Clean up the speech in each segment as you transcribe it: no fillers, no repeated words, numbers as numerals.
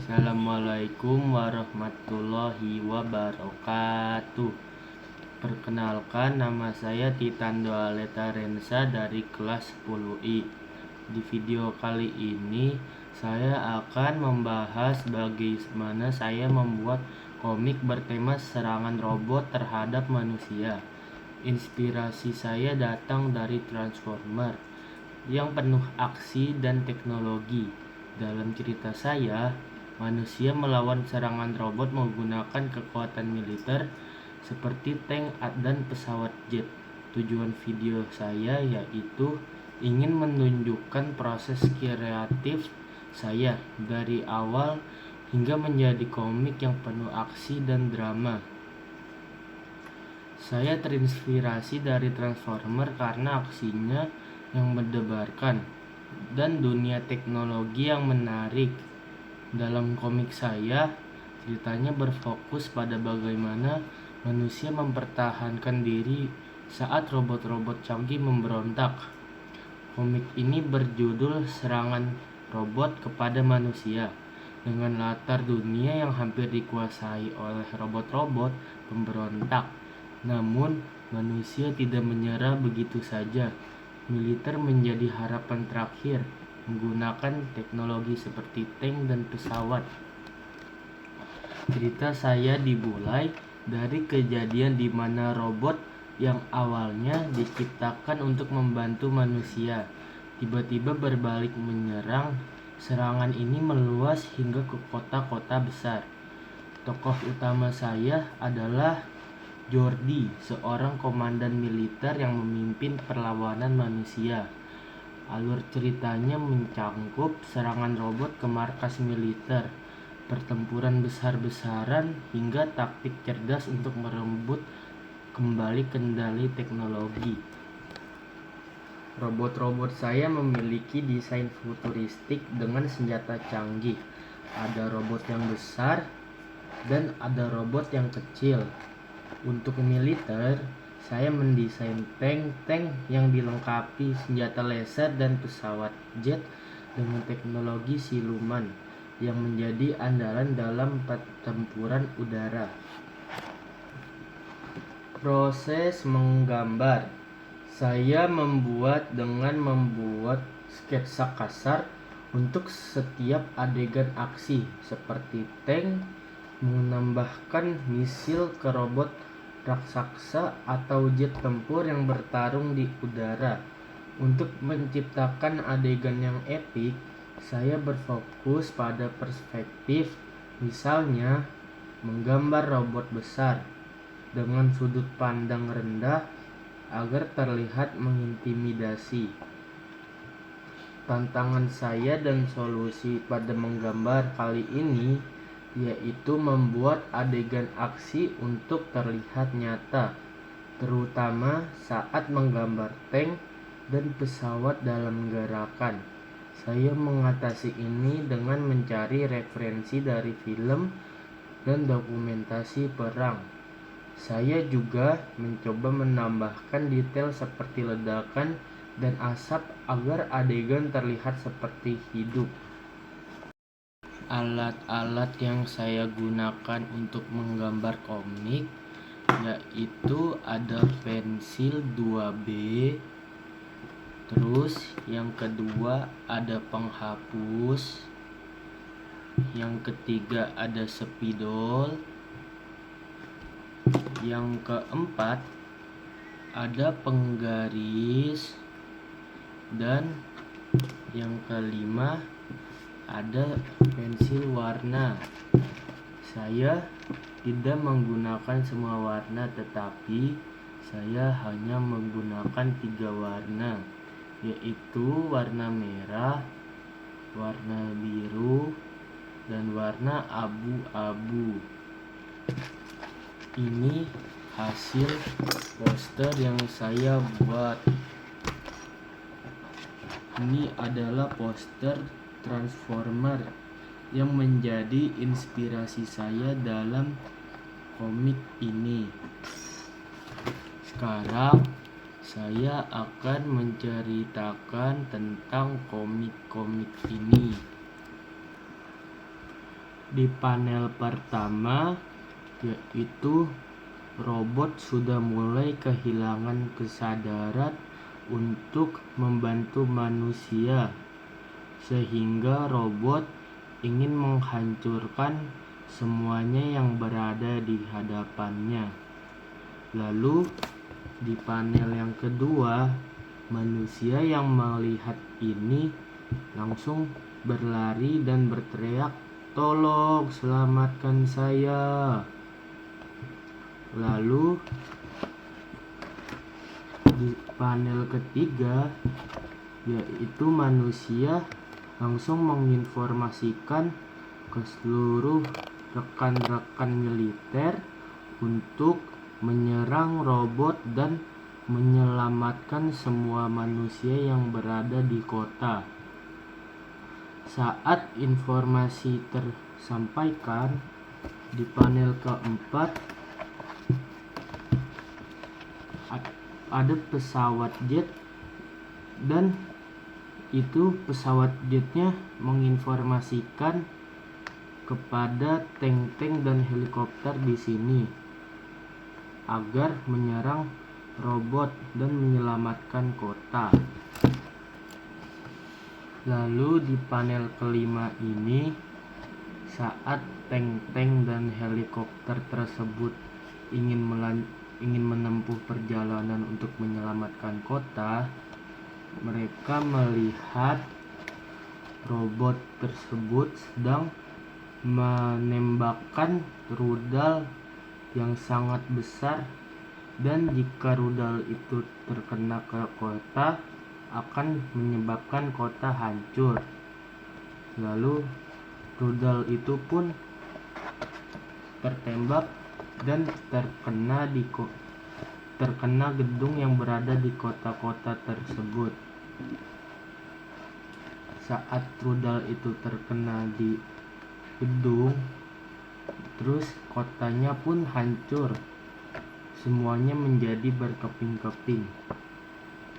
Assalamualaikum warahmatullahi wabarakatuh. Perkenalkan, nama saya Titando Aleta Rensa dari kelas 10I. Di video kali ini saya akan membahas bagaimana saya membuat komik bertema serangan robot terhadap manusia. Inspirasi saya datang dari Transformer yang penuh aksi dan teknologi. Dalam cerita saya, manusia melawan serangan robot menggunakan kekuatan militer seperti tank dan pesawat jet. Tujuan video saya yaitu ingin menunjukkan proses kreatif saya dari awal hingga menjadi komik yang penuh aksi dan drama. Saya terinspirasi dari Transformer karena aksinya yang mendebarkan dan dunia teknologi yang menarik. Dalam komik saya, ceritanya berfokus pada bagaimana manusia mempertahankan diri saat robot-robot canggih memberontak. Komik ini berjudul Serangan Robot kepada Manusia, dengan latar dunia yang hampir dikuasai oleh robot-robot pemberontak. Namun, manusia tidak menyerah begitu saja. Militer menjadi harapan terakhir, menggunakan teknologi seperti tank dan pesawat. Cerita saya dimulai dari kejadian di mana robot yang awalnya diciptakan untuk membantu manusia tiba-tiba berbalik menyerang. Serangan ini meluas hingga ke kota-kota besar. Tokoh utama saya adalah Jordi, seorang komandan militer yang memimpin perlawanan manusia. Alur ceritanya mencangkup serangan robot ke markas militer, pertempuran besar-besaran, hingga taktik cerdas untuk merebut kembali kendali teknologi. Robot-robot saya memiliki desain futuristik dengan senjata canggih. Ada robot yang besar dan ada robot yang kecil. Untuk militer, saya mendesain tank yang dilengkapi senjata laser dan pesawat jet dengan teknologi siluman yang menjadi andalan dalam pertempuran udara. Proses menggambar, saya membuat sketsa kasar untuk setiap adegan aksi, seperti tank menambahkan misil ke robot raksasa atau jet tempur yang bertarung di udara. Untuk menciptakan adegan yang epik, saya berfokus pada perspektif, misalnya menggambar robot besar dengan sudut pandang rendah agar terlihat mengintimidasi. Tantangan saya dan solusi pada menggambar kali ini yaitu membuat adegan aksi untuk terlihat nyata, terutama saat menggambar tank dan pesawat dalam gerakan. Saya mengatasi ini dengan mencari referensi dari film dan dokumentasi perang. Saya juga mencoba menambahkan detail seperti ledakan dan asap agar adegan terlihat seperti hidup. Alat-alat yang saya gunakan untuk menggambar komik yaitu ada pensil 2B, terus yang kedua ada penghapus, yang ketiga ada spidol, yang keempat ada penggaris, dan yang kelima ada pensil warna. Saya tidak menggunakan semua warna, tetapi saya hanya menggunakan 3 warna, yaitu warna merah, warna biru, dan warna abu-abu. Ini hasil poster yang saya buat. Ini adalah poster Transformer yang menjadi inspirasi saya dalam komik ini. Sekarang saya akan menceritakan tentang komik-komik ini. Di panel pertama, yaitu robot sudah mulai kehilangan kesadaran untuk membantu manusia, sehingga robot ingin menghancurkan semuanya yang berada di hadapannya. Lalu di panel yang kedua, manusia yang melihat ini langsung berlari dan berteriak, "Tolong selamatkan saya!" Lalu di panel ketiga, yaitu manusia langsung menginformasikan ke seluruh rekan-rekan militer untuk menyerang robot dan menyelamatkan semua manusia yang berada di kota. Saat informasi tersampaikan, di panel keempat ada pesawat jet, dan itu pesawat jetnya menginformasikan kepada tank-tank dan helikopter di sini agar menyerang robot dan menyelamatkan kota. Lalu di panel kelima ini, saat tank-tank dan helikopter tersebut ingin menempuh perjalanan untuk menyelamatkan kota, mereka melihat robot tersebut sedang menembakkan rudal yang sangat besar, dan jika rudal itu terkena ke kota akan menyebabkan kota hancur. Lalu rudal itu pun tertembak dan terkena gedung yang berada di kota-kota tersebut. Saat rudal itu terkena di gedung, terus kotanya pun hancur. Semuanya menjadi berkeping-keping.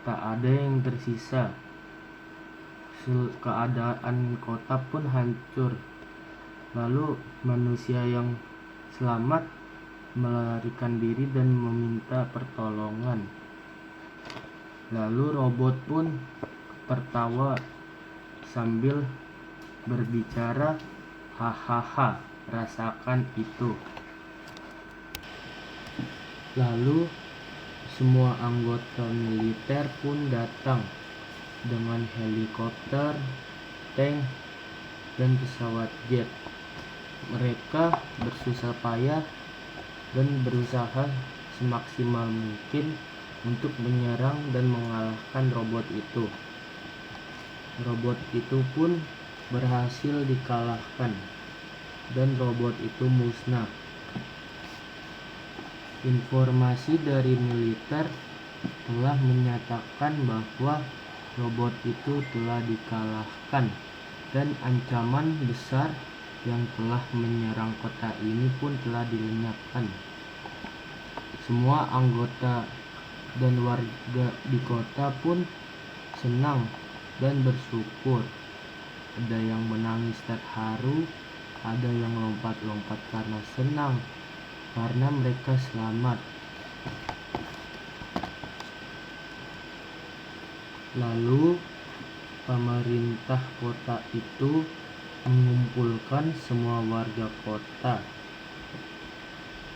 Tak ada yang tersisa. Keadaan kota pun hancur. Lalu manusia yang selamat melarikan diri dan meminta pertolongan. Lalu robot pun tertawa sambil berbicara, "Hahaha, rasakan itu." Lalu semua anggota militer pun datang dengan helikopter, tank, dan pesawat jet. Mereka bersusah payah dan berusaha semaksimal mungkin untuk menyerang dan mengalahkan robot itu. Robot itu pun berhasil dikalahkan dan robot itu musnah. Informasi dari militer telah menyatakan bahwa robot itu telah dikalahkan dan ancaman besar yang telah menyerang kota ini pun telah dilenyapkan. Semua anggota dan warga di kota pun senang dan bersyukur. Ada yang menangis terharu, ada yang lompat-lompat karena senang karena mereka selamat. Lalu pemerintah kota itu mengumpulkan semua warga kota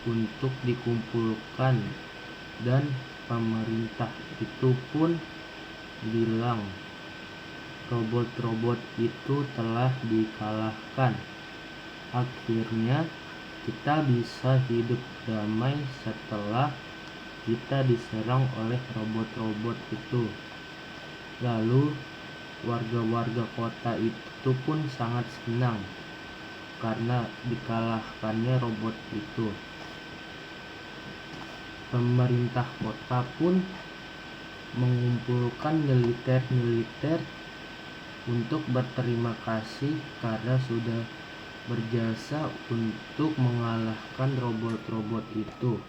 untuk dikumpulkan, dan pemerintah itu pun bilang robot-robot itu telah dikalahkan. Akhirnya kita bisa hidup damai setelah kita diserang oleh robot-robot itu. Lalu warga-warga kota itu pun sangat senang karena dikalahkannya robot itu. Pemerintah kota pun mengumpulkan militer-militer untuk berterima kasih karena sudah berjasa untuk mengalahkan robot-robot itu.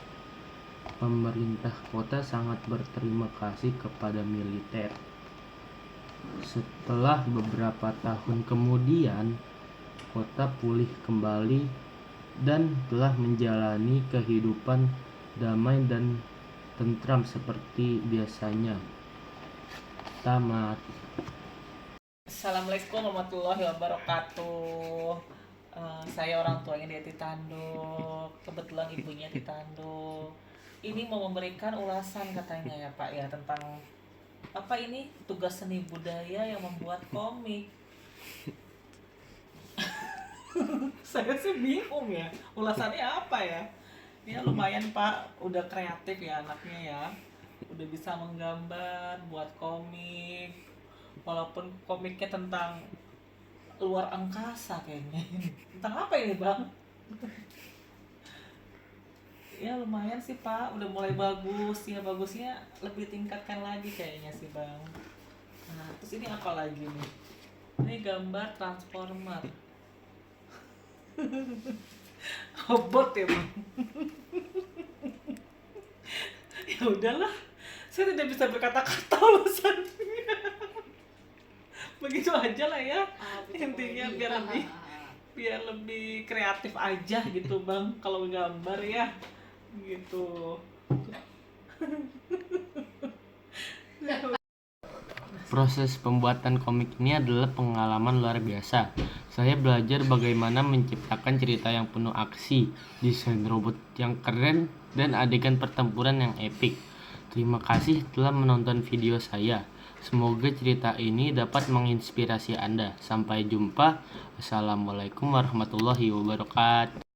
Pemerintah kota sangat berterima kasih kepada militer. Setelah beberapa tahun kemudian, kota pulih kembali dan telah menjalani kehidupan damai dan tentram seperti biasanya. Tamat. Assalamualaikum warahmatullahi wabarakatuh. Saya orang tuanya dia di Tanduk. Kebetulan ibunya di Tanduk. Ini mau memberikan ulasan katanya ya Pak ya tentang apa ini tugas seni budaya yang membuat komik. Saya sih bingung ya. Ulasannya apa ya? Ya lumayan Pak, udah kreatif ya anaknya ya. Udah bisa menggambar, buat komik. Walaupun komiknya tentang luar angkasa kayaknya. Tentang apa ini Bang? Ya lumayan sih Pak, udah mulai bagus ya, bagusnya lebih tingkatkan lagi kayaknya sih Bang. Nah terus ini apa lagi nih? Ini gambar transformer. Robot ya Bang. Ya udahlah, saya tidak bisa berkata-kata ulasannya. Begitu aja lah ya. Intinya biar lebih kreatif aja gitu Bang kalau gambar ya gitu. Proses pembuatan komik ini adalah pengalaman luar biasa. Saya belajar bagaimana menciptakan cerita yang penuh aksi, desain robot yang keren, dan adegan pertempuran yang epik. Terima kasih telah menonton video saya. Semoga cerita ini dapat menginspirasi Anda. Sampai jumpa. Assalamualaikum warahmatullahi wabarakatuh.